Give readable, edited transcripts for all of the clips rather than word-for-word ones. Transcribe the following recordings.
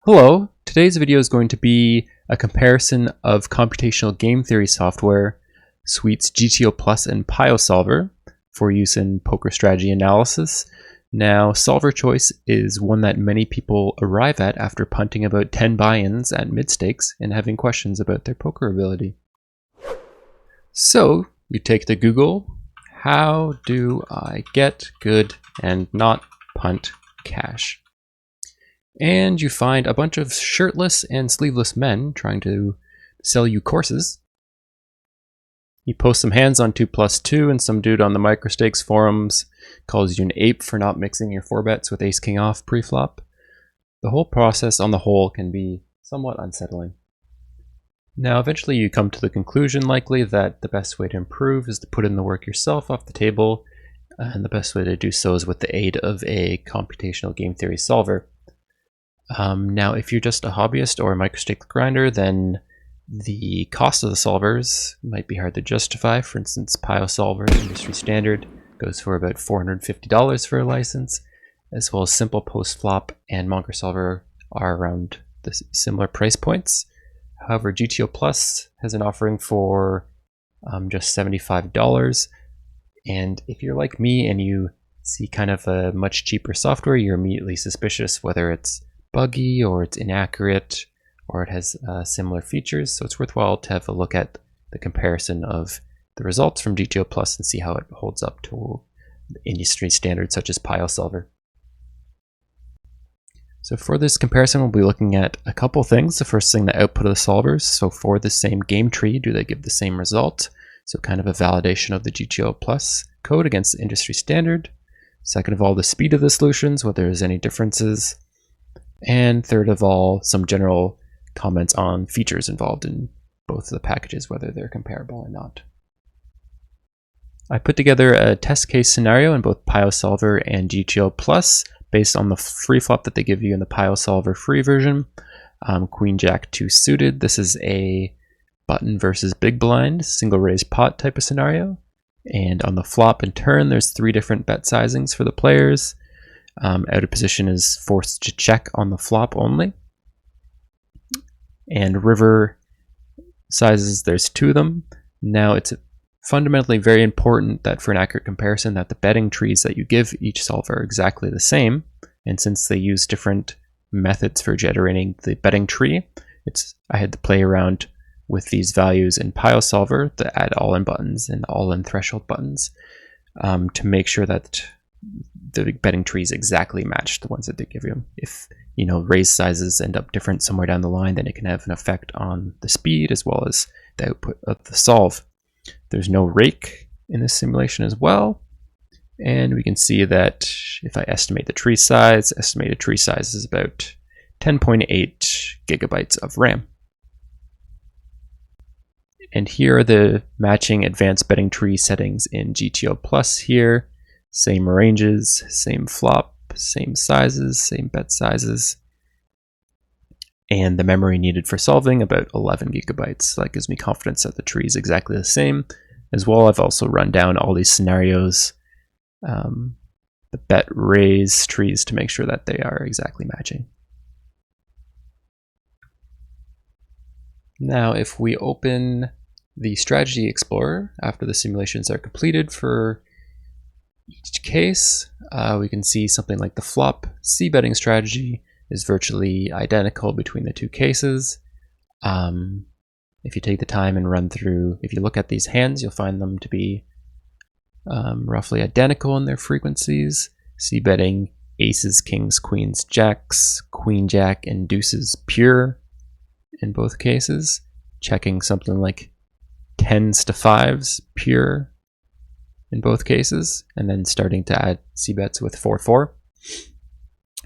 Hello, today's video is going to be a comparison of computational game theory software suites GTO Plus and PioSolver for use in poker strategy analysis. Now, solver choice is one that many people arrive at after punting about 10 buy-ins at mid-stakes and having questions about their poker ability. So, you take to Google, how do I get good and not punt cash? And you find a bunch of shirtless and sleeveless men trying to sell you courses. You post some hands on 2+2 and some dude on the microstakes forums calls you an ape for not mixing your 4-bets with ace-king off pre-flop. The whole process on the whole can be somewhat unsettling. Now eventually you come to the conclusion likely that the best way to improve is to put in the work yourself off the table, and the best way to do so is with the aid of a computational game theory solver. Now, if you're just a hobbyist or a microstakes grinder, then the cost of the solvers might be hard to justify. For instance, PioSolver, the industry standard, goes for about $450 for a license, as well as Simple Postflop and MonkerSolver are around the similar price points. However, GTO Plus has an offering for just $75. And if you're like me and you see kind of a much cheaper software, you're immediately suspicious whether it's buggy or it's inaccurate or it has similar features. So it's worthwhile to have a look at the comparison of the results from GTO Plus and see how it holds up to industry standards such as PioSolver. So for this comparison, we'll be looking at a couple things. The first thing, the output of the solvers. So for the same game tree, do they give the same result? So kind of a validation of the GTO Plus code against the industry standard. Second of all, the speed of the solutions, whether there's any differences. And third of all, some general comments on features involved in both of the packages, whether they're comparable or not. I put together a test case scenario in both PioSolver and GTO Plus based on the free flop that they give you in the PioSolver free version. Queen Jack 2 suited. This is a button versus big blind, single raise pot type of scenario. And on the flop and turn, there's 3 different bet sizings for the players. Out of position is forced to check on the flop only. And river sizes, there's 2 of them. Now it's fundamentally very important that for an accurate comparison that the betting trees that you give each solver are exactly the same. And since they use different methods for generating the betting tree, I had to play around with these values in PioSolver, to add all-in buttons and all-in threshold buttons, to make sure that the betting trees exactly match the ones that they give you. If raise sizes end up different somewhere down the line, then it can have an effect on the speed as well as the output of the solve. There's no rake in this simulation as well, and we can see that if I estimate the tree size, estimated tree size is about 10.8 gigabytes of RAM. And here are the matching advanced betting tree settings in GTO Plus here. Same ranges, same flop, same sizes, same bet sizes. And the memory needed for solving, about 11 gigabytes. So that gives me confidence that the tree is exactly the same. As well, I've also run down all these scenarios, the bet raise trees, to make sure that they are exactly matching. Now, if we open the Strategy Explorer after the simulations are completed for each case, we can see something like the flop C betting strategy is virtually identical between the 2 cases. If you take the time and run through, if you look at these hands, you'll find them to be roughly identical in their frequencies. C betting aces, kings, queens, jacks, queen jack, and deuces pure in both cases. Checking something like 10s to 5s pure in both cases, and then starting to add c-bets with 4-4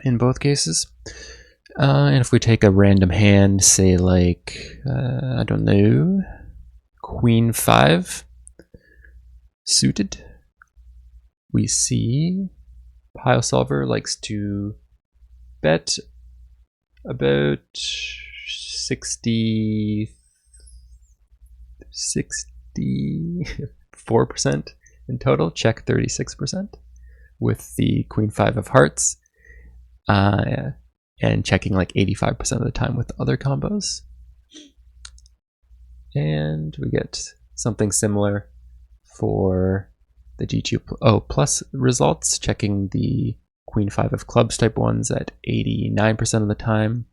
in both cases. And if we take a random hand, say like, I don't know, Queen 5 suited, we see PioSolver likes to bet about 64% in total, check 36%, with the Queen 5 of hearts. and checking like 85% of the time with other combos. And we get something similar for the GTO plus results, checking the Queen 5 of clubs type ones at 89% of the time,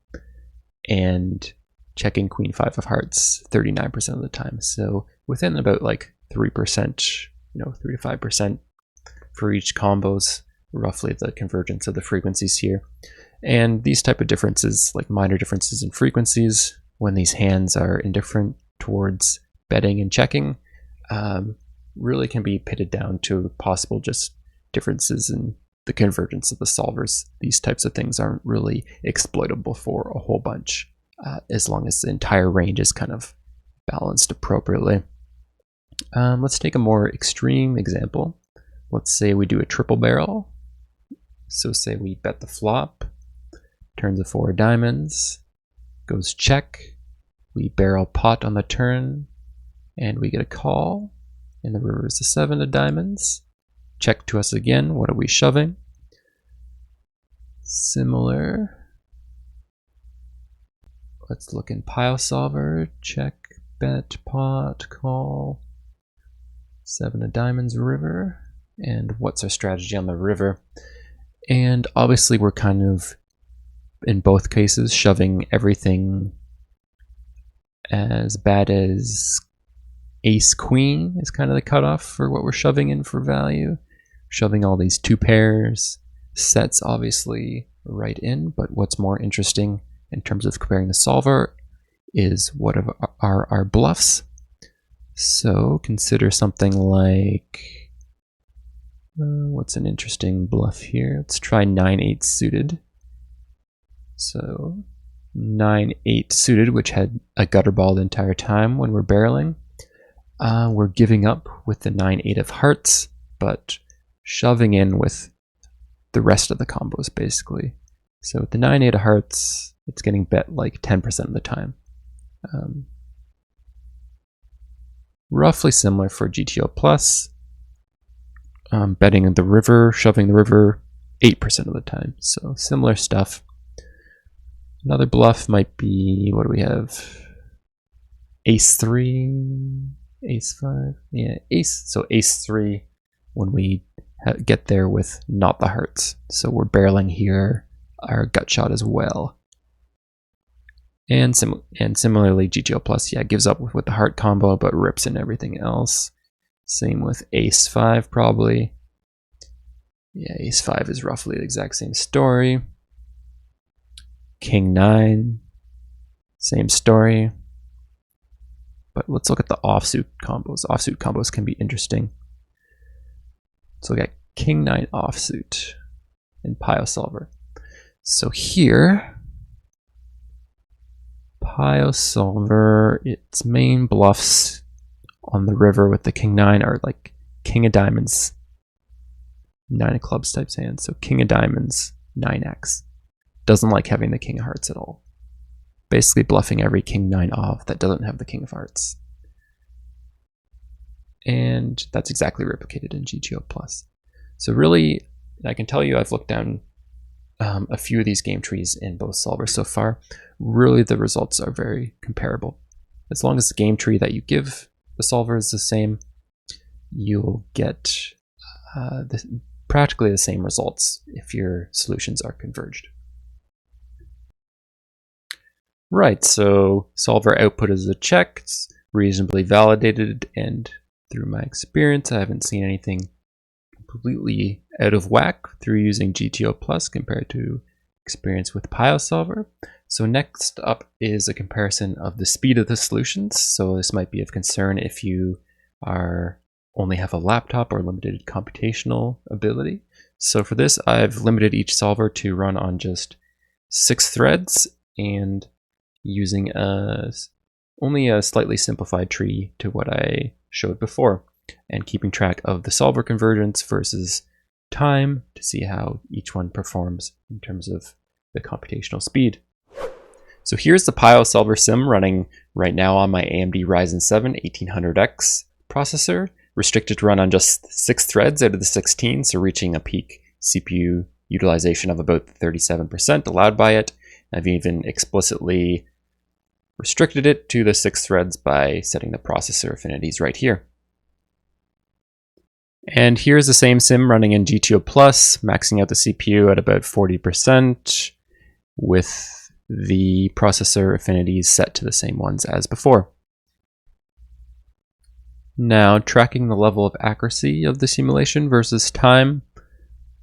and checking Queen 5 of hearts 39% of the time. So within about like 3%, 3 to 5% for each combos, roughly the convergence of the frequencies here. And these type of differences, like minor differences in frequencies, when these hands are indifferent towards betting and checking, really can be pitted down to possible just differences in the convergence of the solvers. These types of things aren't really exploitable for a whole bunch, as long as the entire range is kind of balanced appropriately. Let's take a more extreme example. Let's say we do a triple barrel. So say we bet the flop, turns of 4 diamonds, goes check, we barrel pot on the turn, and we get a call, and the river is a 7 of diamonds. Check to us again, what are we shoving? Similar. Let's look in PioSolver, check, bet, pot, call, 7 of diamonds, river, and what's our strategy on the river? And obviously we're kind of, in both cases, shoving everything as bad as ace queen is kind of the cutoff for what we're shoving in for value. Shoving all these 2 pairs, sets obviously right in, but what's more interesting in terms of comparing the solver is what are our bluffs. So consider something like, what's an interesting bluff here? Let's try 9-8 suited. So 9-8 suited, which had a gutter ball the entire time when we're barreling. We're giving up with the 9-8 of hearts, but shoving in with the rest of the combos basically. So with the 9-8 of hearts, it's getting bet like 10% of the time. Roughly similar for GTO plus. Betting the river, shoving the river 8% of the time. So similar stuff. Another bluff might be, what do we have? Ace 3, Ace 5, yeah, ace. So Ace 3 when we get there with not the hearts. So we're barreling here our gut shot as well. And similarly, GTO plus, yeah, gives up with the heart combo but rips in everything else. Same with Ace 5 probably. Yeah, Ace 5 is roughly the exact same story. King 9, same story. But let's look at the offsuit combos. Offsuit combos can be interesting. So we got King 9 offsuit in PioSolver. So here, PioSolver, its main bluffs on the river with the King 9 are like King of diamonds, 9 of clubs types hands. So King of diamonds, 9x. Doesn't like having the King of hearts at all. Basically bluffing every King 9 off that doesn't have the King of hearts. And that's exactly replicated in GTO plus. So really, I can tell you I've looked down a few of these game trees in both solvers so far. Really the results are very comparable. As long as the game tree that you give the solver is the same, you'll get practically the same results if your solutions are converged. Right, so solver output is a check. It's reasonably validated, and through my experience, I haven't seen anything completely out of whack through using GTO plus compared to experience with PioSolver. So next up is a comparison of the speed of the solutions. So this might be of concern if you only have a laptop or limited computational ability. So for this, I've limited each solver to run on just 6 threads and using only a slightly simplified tree to what I showed before, and keeping track of the solver convergence versus time to see how each one performs in terms of the computational speed. So here's the PioSolver sim running right now on my AMD Ryzen 7 1800X processor, restricted to run on just 6 threads out of the 16, so reaching a peak CPU utilization of about 37% allowed by it. I've even explicitly restricted it to the 6 threads by setting the processor affinities right here. And here's the same sim running in GTO Plus, maxing out the CPU at about 40% with the processor affinities set to the same ones as before. Now, tracking the level of accuracy of the simulation versus time,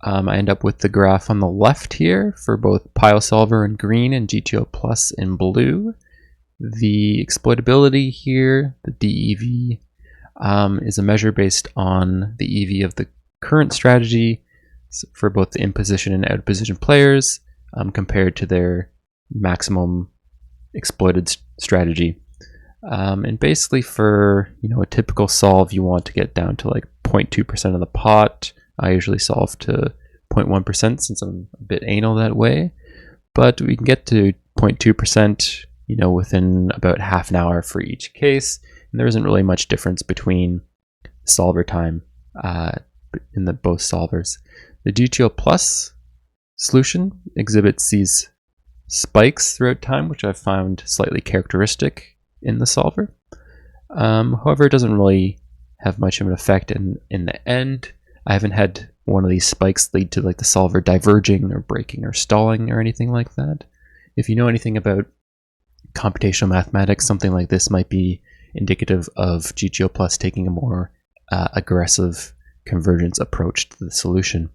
I end up with the graph on the left here for both PioSolver in green and GTO Plus in blue. The exploitability here, the DEV, is a measure based on the EV of the current strategy for both the in-position and out-of-position players compared to their maximum exploited strategy. And basically for a typical solve, you want to get down to like 0.2% of the pot. I usually solve to 0.1% since I'm a bit anal that way, but we can get to 0.2% within about half an hour for each case. And there isn't really much difference between solver time in both solvers. The GTO Plus solution exhibits these spikes throughout time, which I've found slightly characteristic in the solver. However, it doesn't really have much of an effect in the end. I haven't had one of these spikes lead to like the solver diverging or breaking or stalling or anything like that. If you know anything about computational mathematics, something like this might be indicative of GTO Plus taking a more aggressive convergence approach to the solution.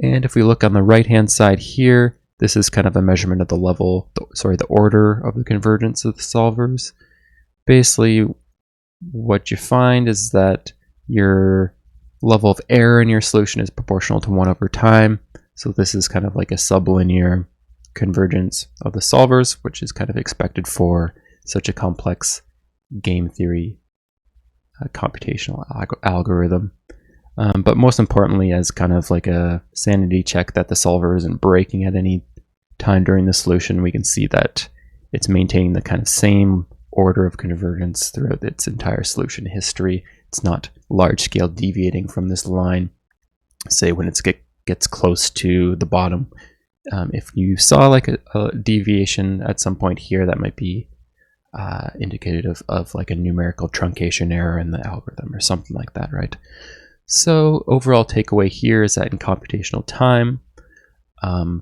And if we look on the right hand side here, this is kind of a measurement of the level, the order of the convergence of the solvers. Basically, what you find is that your level of error in your solution is proportional to 1 over time. So this is kind of like a sublinear convergence of the solvers, which is kind of expected for such a complex game theory computational algorithm. But most importantly, as kind of like a sanity check that the solver isn't breaking at any time during the solution, we can see that it's maintaining the kind of same order of convergence throughout its entire solution history. It's not large scale deviating from this line, say when it gets close to the bottom. If you saw like a deviation at some point here, that might be indicative of like a numerical truncation error in the algorithm or something like that, right? So overall takeaway here is that in computational time,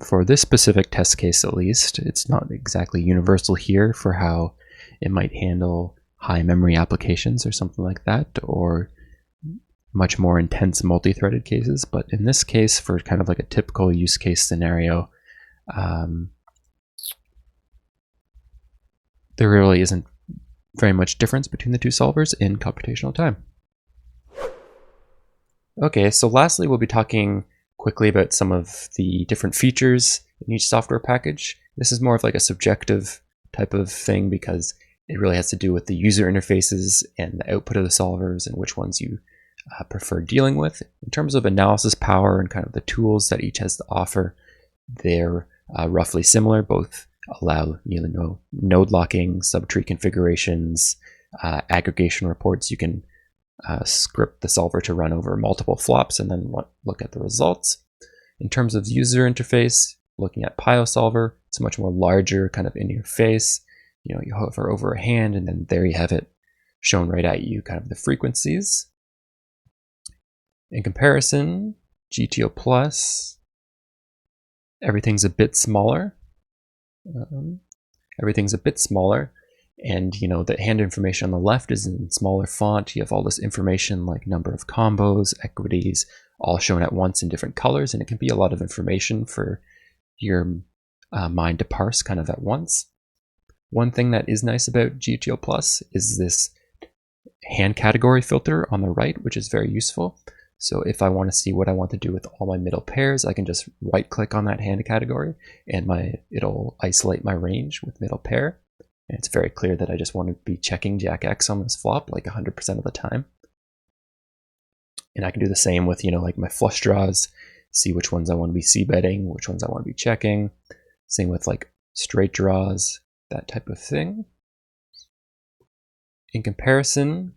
for this specific test case at least, it's not exactly universal here for how it might handle high memory applications or something like that, or much more intense multi-threaded cases. But in this case, for kind of like a typical use case scenario, there really isn't very much difference between the two solvers in computational time. Okay, so lastly, we'll be talking quickly about some of the different features in each software package. This is more of like a subjective type of thing because it really has to do with the user interfaces and the output of the solvers and which ones you prefer dealing with. In terms of analysis power and kind of the tools that each has to offer, they're roughly similar. Both allow node locking, subtree configurations, aggregation reports. You can script the solver to run over multiple flops and then look at the results. In terms of user interface, looking at PioSolver, it's a much more larger kind of in your face. You hover over a hand and then there you have it shown right at you, kind of the frequencies. In comparison, GTO Plus, everything's a bit smaller. And the hand information on the left is in smaller font. You have all this information like number of combos, equities, all shown at once in different colors, and it can be a lot of information for your mind to parse kind of at once. One thing that is nice about GTO Plus is this hand category filter on the right, which is very useful. So if I want to see what I want to do with all my middle pairs, I can just right click on that hand category and it'll isolate my range with middle pair. And it's very clear that I just want to be checking Jack X on this flop like 100% of the time. And I can do the same with, like my flush draws, see which ones I want to be c-betting, which ones I want to be checking. Same with like straight draws, that type of thing. In comparison,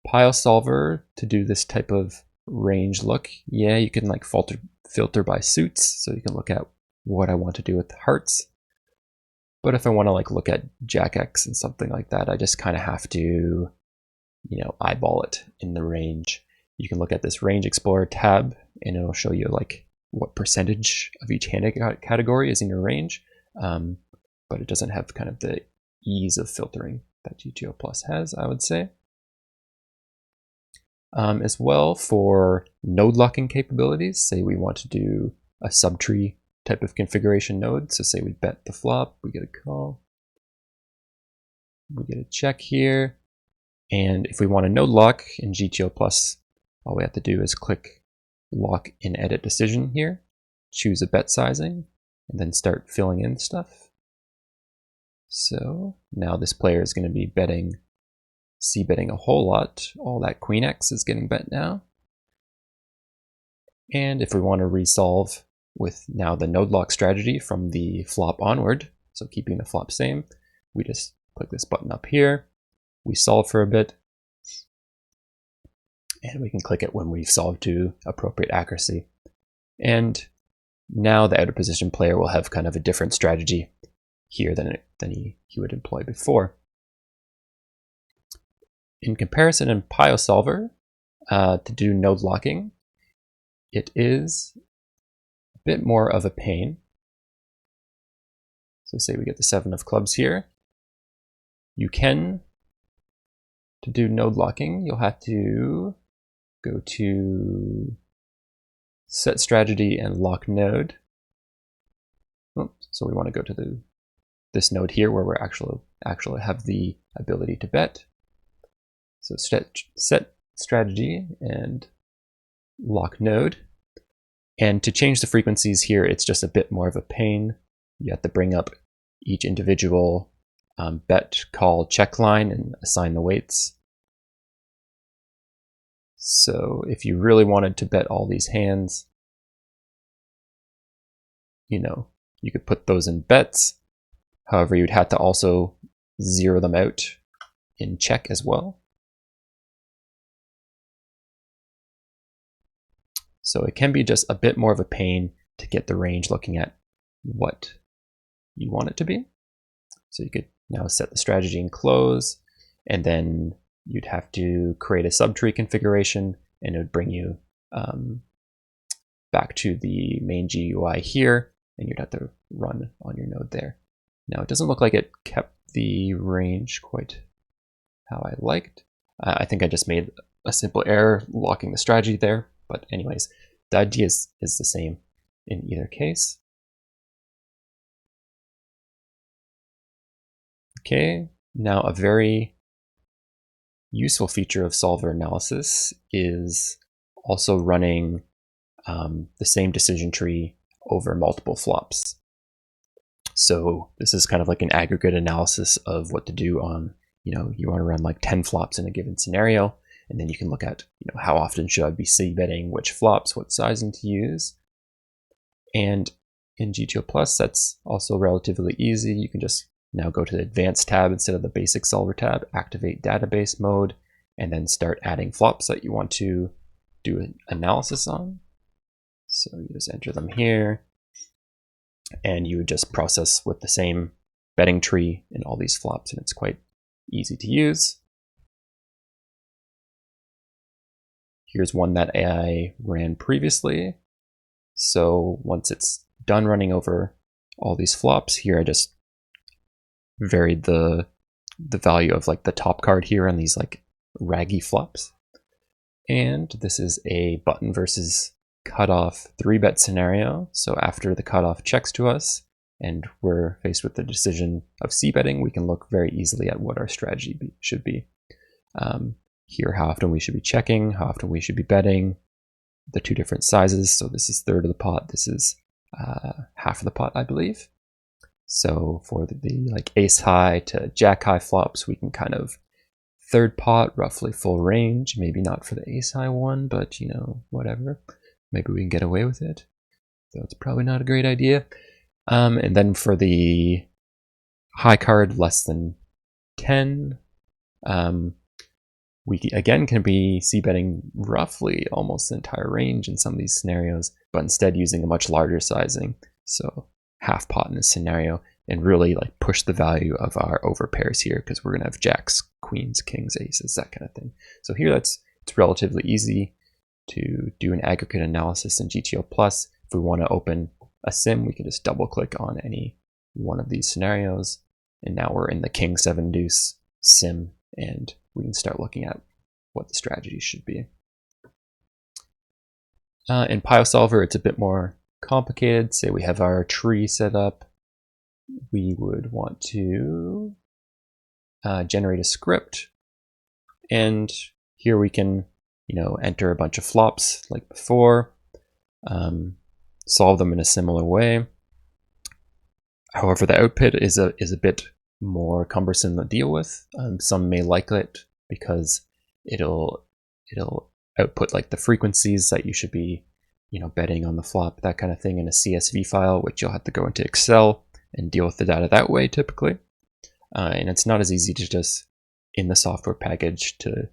PioSolver, to do this type of range look, yeah, you can like filter by suits, so you can look at what I want to do with the hearts. But if I want to like look at Jack X and something like that, I just kind of have to, you know, eyeball it in the range. You can look at this Range Explorer tab, and it'll show you like what percentage of each hand category is in your range, but it doesn't have kind of the ease of filtering that GTO Plus has, I would say. As well, for node locking capabilities, say we want to do a subtree type of configuration node. So say we bet the flop, we get a call, we get a check here. And if we want a node lock in GTO Plus, all we have to do is click lock in edit decision here, choose a bet sizing, and then start filling in stuff. So now this player is going to be betting, c-betting a whole lot. All that Queen X is getting bet now. And if we want to resolve with now the node lock strategy from the flop onward, so keeping the flop same, we just click this button up here, we solve for a bit, and we can click it when we've solved to appropriate accuracy. And now the out of position player will have kind of a different strategy here than he would employ before. In comparison, in PioSolver, to do node locking, it is a bit more of a pain. So say we get the 7 of clubs here. You can, to do node locking, you'll have to go to set strategy and lock node. Oops, so we want to go to this node here where we're actually have the ability to bet. So set strategy and lock node. And to change the frequencies here, it's just a bit more of a pain. You have to bring up each individual bet, call, check line and assign the weights. So if you really wanted to bet all these hands, you know, you could put those in bets. However, you'd have to also zero them out in check as well. So it can be just a bit more of a pain to get the range looking at what you want it to be. So you could now set the strategy and close, and then you'd have to create a subtree configuration, and it would bring you back to the main GUI here, and you'd have to run on your node there. Now it doesn't look like it kept the range quite how I liked. I think I just made a simple error locking the strategy there. But anyways, the idea is the same in either case. Okay, now a very useful feature of solver analysis is also running the same decision tree over multiple flops. So this is kind of like an aggregate analysis of what to do on, you know, you want to run like 10 flops in a given scenario. And then you can look at, you know, how often should I be c-betting which flops, what sizing to use. And in GTO Plus, that's also relatively easy. You can just now go to the Advanced tab instead of the Basic Solver tab, activate database mode, and then start adding flops that you want to do an analysis on. So you just enter them here, and you would just process with the same betting tree in all these flops, and it's quite easy to use. Here's one that I ran previously. So once it's done running over all these flops here, I just varied the value of like the top card here on these like raggy flops. And this is a button versus cutoff 3-bet scenario. So after the cutoff checks to us and we're faced with the decision of c-betting, we can look very easily at what our strategy should be. Here, how often we should be checking, how often we should be betting, the 2 different sizes. So this is 1/3 of the pot, this is half of the pot, I believe. So for the like ace high to jack high flops, we can kind of 1/3 pot, roughly full range. Maybe not for the ace high one, but you know, whatever. Maybe we can get away with it. So it's probably not a great idea. And then for the high card, less than 10, we again can be c-betting roughly almost the entire range in some of these scenarios, but instead using a much larger sizing. So half pot in this scenario. and really like push the value of our over pairs here, because we're going to have jacks, queens, kings, aces, that kind of thing. So here it's relatively easy to do an aggregate analysis in GTO Plus. If we want to open a sim, we can just double click on any one of these scenarios, and now we're in the king 7 deuce sim, and we can start looking at what the strategy should be. In PioSolver, it's a bit more complicated. Say we have our tree set up. We would want to generate a script, and here we can, enter a bunch of flops like before, solve them in a similar way. However, the output is a bit more cumbersome to deal with. Some may like it because it'll output like the frequencies that you should be, betting on the flop, that kind of thing, in a CSV file, which you'll have to go into Excel and deal with the data that way typically. And it's not as easy to just in the software package to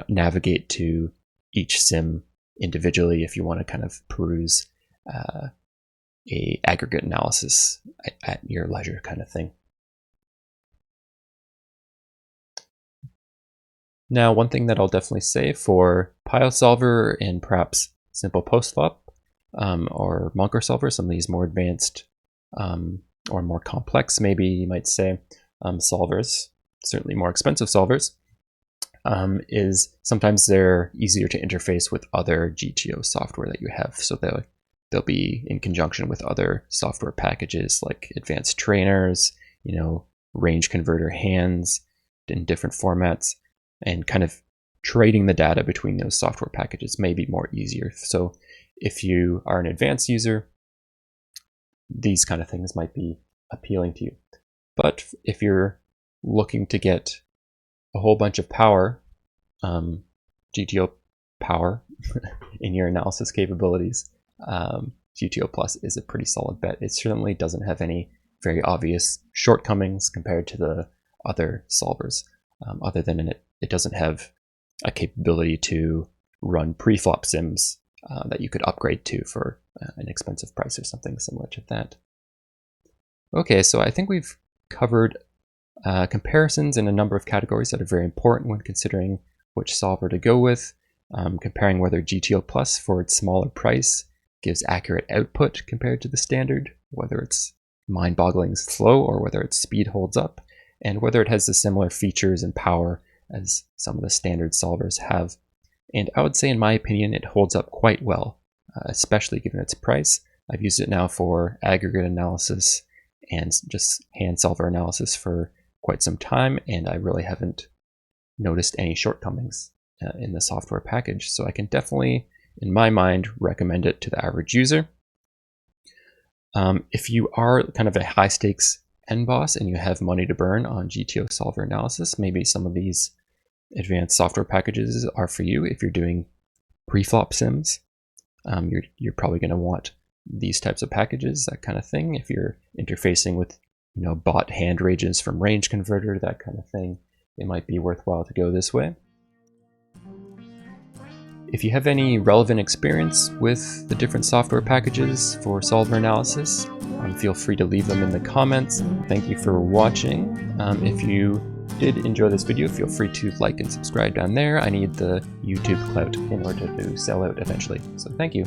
navigate to each sim individually if you want to kind of peruse a aggregate analysis at your leisure kind of thing. Now, one thing that I'll definitely say for PioSolver and perhaps Simple Postflop or MonkerSolver, some of these more advanced or more complex, maybe you might say, solvers, certainly more expensive solvers, is sometimes they're easier to interface with other GTO software that you have. So they'll be in conjunction with other software packages like advanced trainers, range converter hands in different formats, and kind of trading the data between those software packages may be more easier. So if you are an advanced user, these kind of things might be appealing to you. But if you're looking to get a whole bunch of power, GTO power in your analysis capabilities, GTO Plus is a pretty solid bet. It certainly doesn't have any very obvious shortcomings compared to the other solvers, other than it doesn't have a capability to run pre-flop sims that you could upgrade to for an expensive price or something similar to that. Okay, so I think we've covered comparisons in a number of categories that are very important when considering which solver to go with, comparing whether GTO Plus for its smaller price gives accurate output compared to the standard, whether it's mind-boggling slow or whether its speed holds up, and whether it has the similar features and power as some of the standard solvers have. And I would say, in my opinion, it holds up quite well, especially given its price. I've used it now for aggregate analysis and just hand solver analysis for quite some time, and I really haven't noticed any shortcomings in the software package. So I can definitely, in my mind, recommend it to the average user. If you are kind of a high stakes end boss and you have money to burn on GTO solver analysis, maybe some of these advanced software packages are for you. If you're doing pre-flop sims, you're probably going to want these types of packages, that kind of thing. If you're interfacing with bot hand ranges from range converter, that kind of thing, it might be worthwhile to go this way. If you have any relevant experience with the different software packages for solver analysis, feel free to leave them in the comments. Thank you for watching. If you did enjoy this video, feel free to like and subscribe down there. I need the YouTube clout in order to sell out eventually, so thank you.